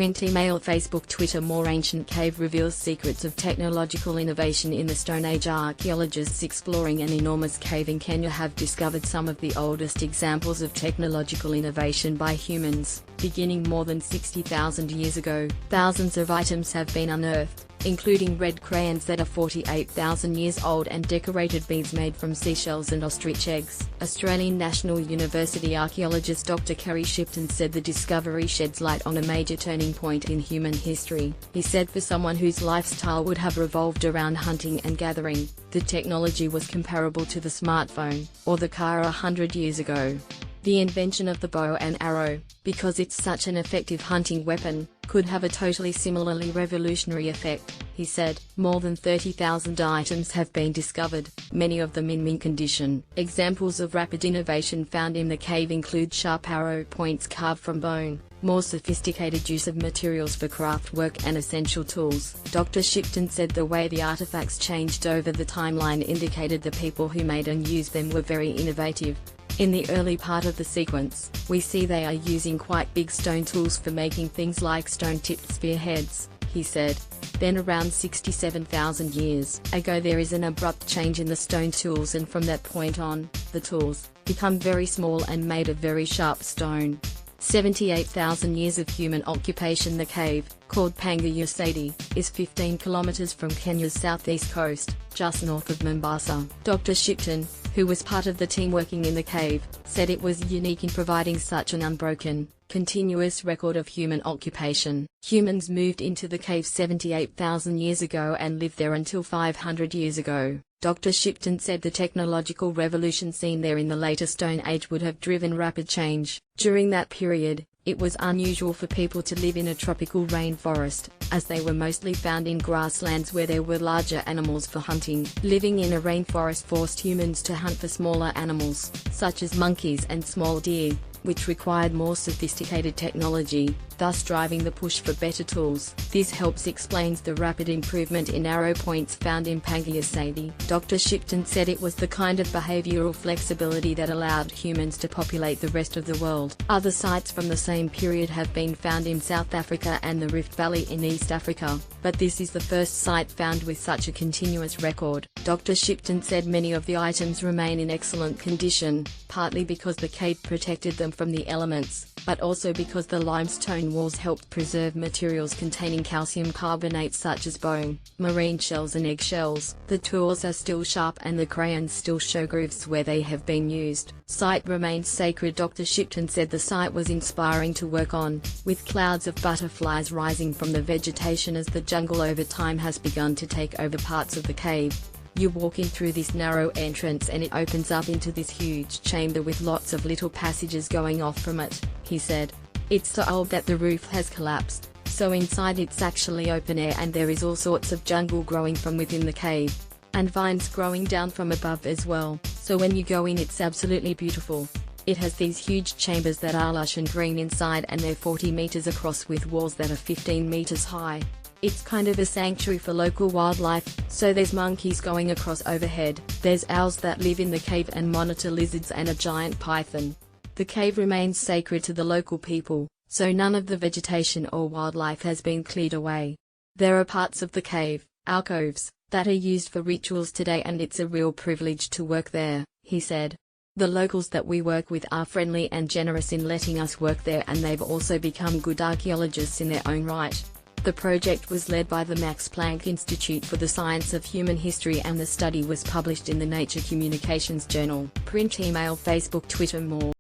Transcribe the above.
Print, email, Facebook, Twitter. More ancient cave reveals secrets of technological innovation in the Stone Age. Archaeologists exploring an enormous cave in Kenya have discovered some of the oldest examples of technological innovation by humans, beginning more than 60,000 years ago. Thousands of items have been unearthed, including red crayons that are 48,000 years old and decorated beads made from seashells and ostrich eggs. Australian National University archaeologist Dr. Kerry Shipton said the discovery sheds light on a major turning point in human history. He said for someone whose lifestyle would have revolved around hunting and gathering, the technology was comparable to the smartphone or the car 100 years ago. The invention of the bow and arrow, because it's such an effective hunting weapon, could have a totally similarly revolutionary effect, he said. More than 30,000 items have been discovered, many of them in mint condition. Examples of rapid innovation found in the cave include sharp arrow points carved from bone, more sophisticated use of materials for craft work and essential tools. Dr. Shipton said the way the artifacts changed over the timeline indicated the people who made and used them were very innovative. In the early part of the sequence, we see they are using quite big stone tools for making things like stone-tipped spearheads, he said. Then around 67,000 years ago there is an abrupt change in the stone tools, and from that point on, the tools become very small and made of very sharp stone. 78,000 years of human occupation. The cave, called Pangaea Sadi, is 15 kilometers from Kenya's southeast coast, just north of Mombasa. Dr. Shipton, who was part of the team working in the cave, said it was unique in providing such an unbroken, continuous record of human occupation. Humans moved into the cave 78,000 years ago and lived there until 500 years ago. Dr. Shipton said the technological revolution seen there in the later Stone Age would have driven rapid change. During that period, it was unusual for people to live in a tropical rainforest, as they were mostly found in grasslands where there were larger animals for hunting. Living in a rainforest forced humans to hunt for smaller animals, such as monkeys and small deer, which required more sophisticated technology, thus driving the push for better tools. This helps explains the rapid improvement in arrow points found in Pangaea Sadi. Dr. Shipton said it was the kind of behavioral flexibility that allowed humans to populate the rest of the world. Other sites from the same period have been found in South Africa and the Rift Valley in East Africa, but this is the first site found with such a continuous record. Dr. Shipton said many of the items remain in excellent condition, partly because the cave protected them from the elements, but also because the limestone walls helped preserve materials containing calcium carbonate such as bone, marine shells and eggshells. The tools are still sharp and the crayons still show grooves where they have been used. Site remains sacred. Dr. Shipton said the site was inspiring to work on, with clouds of butterflies rising from the vegetation as the jungle over time has begun to take over parts of the cave. You walk in through this narrow entrance and it opens up into this huge chamber with lots of little passages going off from it, he said. It's so old that the roof has collapsed, so inside it's actually open air and there is all sorts of jungle growing from within the cave, and vines growing down from above as well, so when you go in it's absolutely beautiful. It has these huge chambers that are lush and green inside and they're 40 meters across with walls that are 15 meters high. It's kind of a sanctuary for local wildlife, so there's monkeys going across overhead, there's owls that live in the cave and monitor lizards and a giant python. The cave remains sacred to the local people, so none of the vegetation or wildlife has been cleared away. There are parts of the cave, alcoves, that are used for rituals today and it's a real privilege to work there, he said. The locals that we work with are friendly and generous in letting us work there, and they've also become good archaeologists in their own right. The project was led by the Max Planck Institute for the Science of Human History and the study was published in the Nature Communications Journal. Print, email, Facebook, Twitter. More